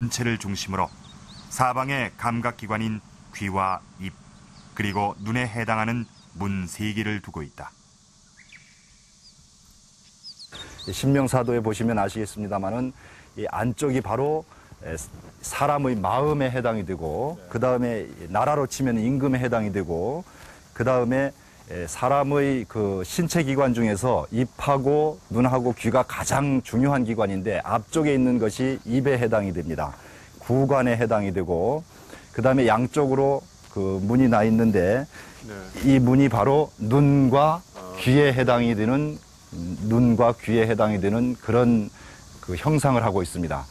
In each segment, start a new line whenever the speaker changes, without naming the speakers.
전체를 중심으로 사방의 감각기관인 귀와 입, 그리고 눈에 해당하는 문 3개를 두고 있다.
신명사도에 보시면 아시겠습니다만은 이 안쪽이 바로 사람의 마음에 해당이 되고, 그 다음에 나라로 치면 임금에 해당이 되고, 그 다음에 사람의 그 신체 기관 중에서 입하고 눈하고 귀가 가장 중요한 기관인데, 앞쪽에 있는 것이 입에 해당이 됩니다. 구관에 해당이 되고, 그 다음에 양쪽으로 그 문이 나 있는데, 이 문이 바로 눈과 귀에 해당이 되는, 눈과 귀에 해당이 되는 그런 그 형상을 하고 있습니다.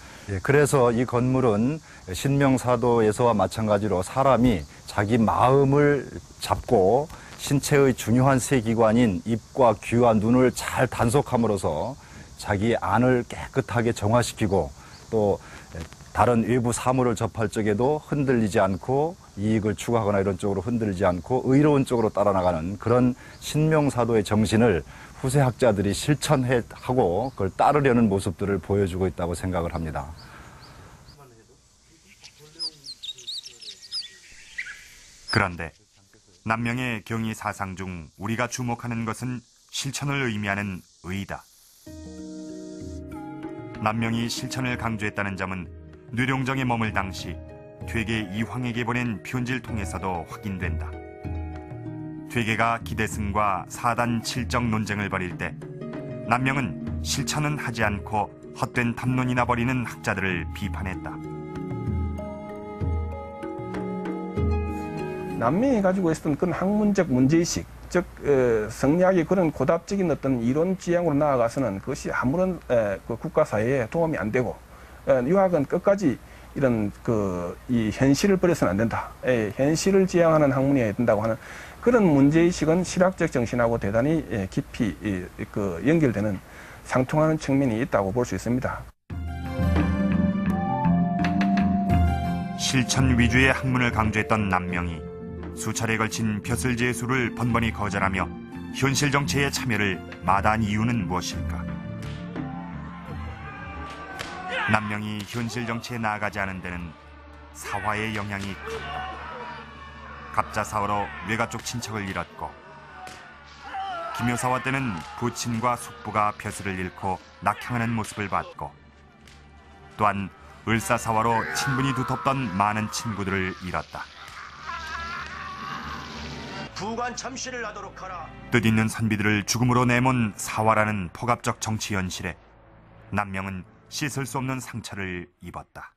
그래서 이 건물은 신명사도에서와 마찬가지로 사람이 자기 마음을 잡고 신체의 중요한 세 기관인 입과 귀와 눈을 잘 단속함으로써 자기 안을 깨끗하게 정화시키고, 또 다른 외부 사물을 접할 적에도 흔들리지 않고 이익을 추구하거나 이런 쪽으로 흔들리지 않고 의로운 쪽으로 따라나가는 그런 신명사도의 정신을 후세 학자들이 실천하고 그걸 따르려는 모습들을 보여주고 있다고 생각을 합니다.
그런데 남명의 경이 사상 중 우리가 주목하는 것은 실천을 의미하는 의다. 남명이 실천을 강조했다는 점은 뇌룡정에 머물 당시 퇴계 이황에게 보낸 편지를 통해서도 확인된다. 퇴계가 기대승과 사단 칠정 논쟁을 벌일 때 남명은 실천은 하지 않고 헛된 담론이나 벌이는 학자들을 비판했다.
남명이 가지고 있었던 그런 학문적 문제의식, 즉 성리학의 그런 고답적인 어떤 이론 지향으로 나아가서는 그것이 아무런 그 국가 사회에 도움이 안 되고, 유학은 끝까지 이런 이 현실을 버려서는 안 된다. 현실을 지향하는 학문이어야 된다고 하는 그런 문제의식은 실학적 정신하고 대단히 깊이 연결되는 상통하는 측면이 있다고 볼 수 있습니다.
실천 위주의 학문을 강조했던 남명이 수차례에 걸친 벼슬제수를 번번이 거절하며 현실 정치에 참여를 마다한 이유는 무엇일까? 남명이 현실 정치에 나아가지 않은 데는 사화의 영향이 컸다. 갑자사화로 외가 쪽 친척을 잃었고, 김효사화 때는 부친과 숙부가 벼슬을 잃고 낙향하는 모습을 봤고, 또한 을사사화로 친분이 두텁던 많은 친구들을 잃었다.
부관 참시를 하도록 하라.
뜻있는 선비들을 죽음으로 내몬 사화라는 폭압적 정치 현실에 남명은 씻을 수 없는 상처를 입었다.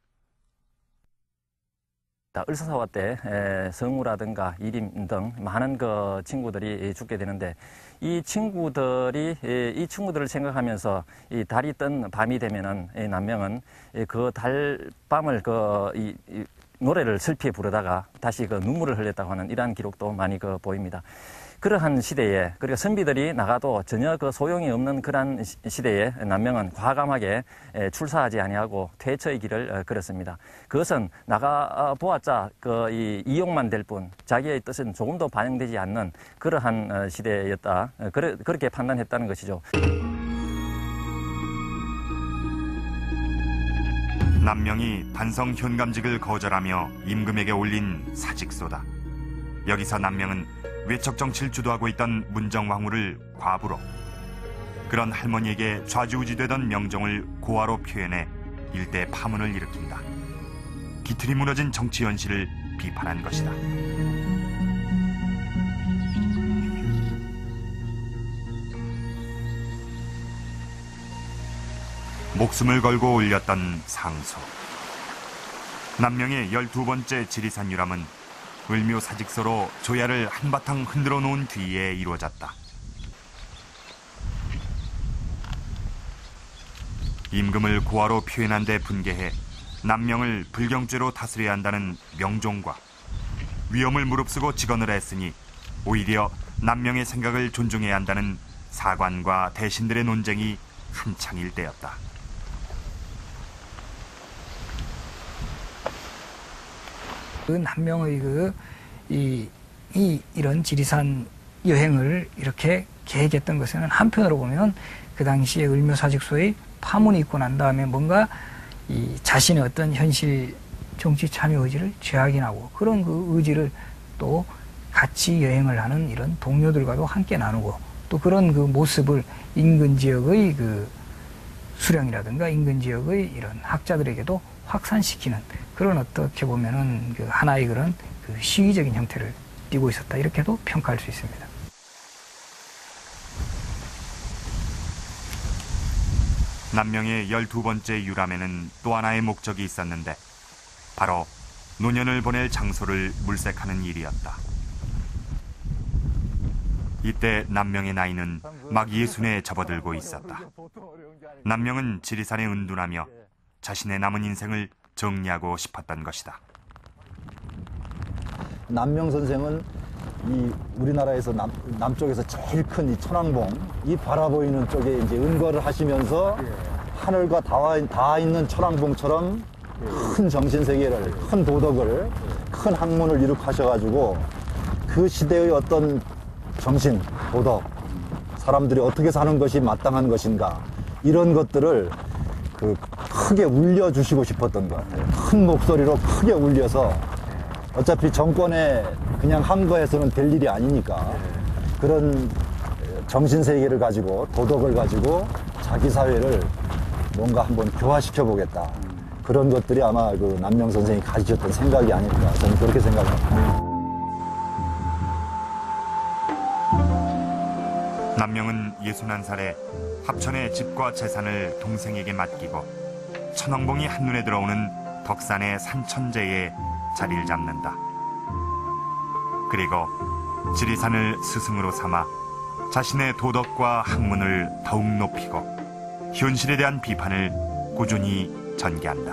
을사사화 때 성우라든가 이림 등 많은 그 친구들이 죽게 되는데, 이 친구들을 생각하면서 이 달이 뜬 밤이 되면은 남명은 그 달밤을 노래를 슬피 부르다가 다시 눈물을 흘렸다고 하는 이러한 기록도 많이 보입니다. 그러한 시대에, 그리고 선비들이 나가도 전혀 소용이 없는 그러한 시대에 남명은 과감하게 출사하지 아니하고 퇴처의 길을 걸었습니다. 그것은 나가 보았자 이용만 될 뿐 자기의 뜻은 조금도 반영되지 않는 그러한 시대였다. 그렇게 판단했다는 것이죠.
남명이 반성 현감직을 거절하며 임금에게 올린 사직서다. 여기서 남명은 외척 정치를 주도하고 있던 문정왕후를 과부로, 그런 할머니에게 좌지우지되던 명종을 고아로 표현해 일대 파문을 일으킨다. 기틀이 무너진 정치 현실을 비판한 것이다. 목숨을 걸고 올렸던 상소. 남명의 12번째 지리산 유람은 을묘사직서로 조야를 한바탕 흔들어 놓은 뒤에 이루어졌다. 임금을 고아로 표현한 데 분개해 남명을 불경죄로 다스려야 한다는 명종과 위엄을 무릅쓰고 직언을 했으니 오히려 남명의 생각을 존중해야 한다는 사관과 대신들의 논쟁이 한창일 때였다.
남명의 이런 지리산 여행을 이렇게 계획했던 것은 한편으로 보면 그 당시에 을묘사직소의 파문이 있고 난 다음에 뭔가 이 자신의 어떤 현실 정치 참여 의지를 재확인하고 그런 그 의지를 또 같이 여행을 하는 이런 동료들과도 함께 나누고 또 그런 그 모습을 인근 지역의 그 수령이라든가 인근 지역의 이런 학자들에게도 확산시키는 그런 어떻게 보면은 그 하나의 그런 그 시위적인 형태를 띠고 있었다 이렇게도 평가할 수 있습니다.
남명의 12번째 유람에는 또 하나의 목적이 있었는데 바로 노년을 보낼 장소를 물색하는 일이었다. 이때 남명의 나이는 막 60에 접어들고 있었다. 남명은 지리산에 은둔하며 자신의 남은 인생을 정리하고 싶었던 것이다.
남명 선생은 이 우리나라에서 남쪽에서 제일 큰 이 천왕봉 이 바라보이는 쪽에 이제 은거를 하시면서 하늘과 닿아 있는 천왕봉처럼 큰 정신 세계를, 큰 도덕을, 큰 학문을 이룩하셔가지고 그 시대의 어떤 정신, 도덕, 사람들이 어떻게 사는 것이 마땅한 것인가 이런 것들을 그 크게 울려주시고 싶었던 것 같아요. 큰 목소리로 크게 울려서 어차피 정권에 그냥 한 거에서는 될 일이 아니니까 그런 정신 세계를 가지고 도덕을 가지고 자기 사회를 뭔가 한번 교화시켜 보겠다. 그런 것들이 아마 그 남명 선생이 가지셨던 생각이 아닐까 저는 그렇게 생각합니다.
남명은 61살에 합천의 집과 재산을 동생에게 맡기고 천왕봉이 한눈에 들어오는 덕산의 산천제에 자리를 잡는다. 그리고 지리산을 스승으로 삼아 자신의 도덕과 학문을 더욱 높이고 현실에 대한 비판을 꾸준히 전개한다.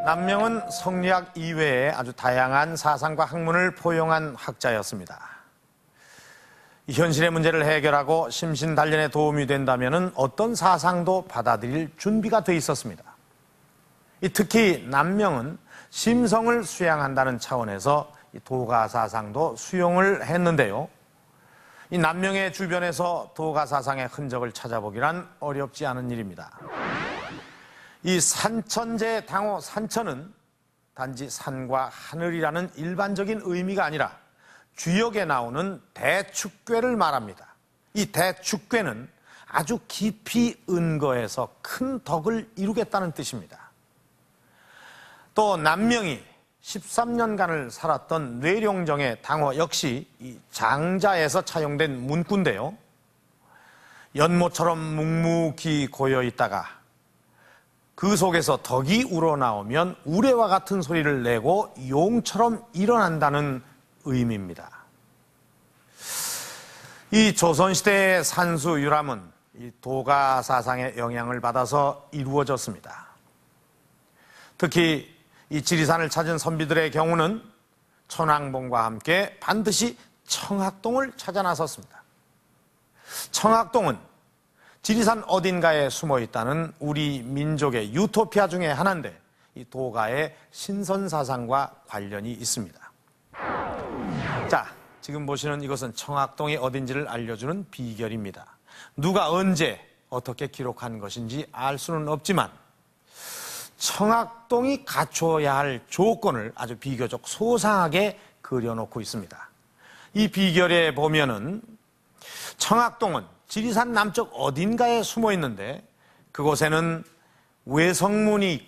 남명은 성리학 이외에 아주 다양한 사상과 학문을 포용한 학자였습니다. 현실의 문제를 해결하고 심신단련에 도움이 된다면 어떤 사상도 받아들일 준비가 돼 있었습니다. 특히 남명은 심성을 수양한다는 차원에서 도가 사상도 수용을 했는데요. 이 남명의 주변에서 도가 사상의 흔적을 찾아보기란 어렵지 않은 일입니다. 이 산천제 당호 산천은 단지 산과 하늘이라는 일반적인 의미가 아니라 주역에 나오는 대축괴를 말합니다. 이 대축괴는 아주 깊이 은거해서 큰 덕을 이루겠다는 뜻입니다. 또 남명이 13년간을 살았던 뇌룡정의 당호 역시 이 장자에서 차용된 문구인데요. 연못처럼 묵묵히 고여 있다가 그 속에서 덕이 우러나오면 우레와 같은 소리를 내고 용처럼 일어난다는 의미입니다. 이 조선시대의 산수 유람은 이 도가 사상의 영향을 받아서 이루어졌습니다. 특히 이 지리산을 찾은 선비들의 경우는 천왕봉과 함께 반드시 청학동을 찾아 나섰습니다. 청학동은 지리산 어딘가에 숨어 있다는 우리 민족의 유토피아 중에 하나인데 이 도가의 신선사상과 관련이 있습니다. 자, 지금 보시는 이것은 청학동이 어딘지를 알려주는 비결입니다. 누가 언제 어떻게 기록한 것인지 알 수는 없지만 청학동이 갖춰야 할 조건을 아주 비교적 소상하게 그려놓고 있습니다. 이 비결에 보면은 청학동은 지리산 남쪽 어딘가에 숨어 있는데 그곳에는 외성문이 있고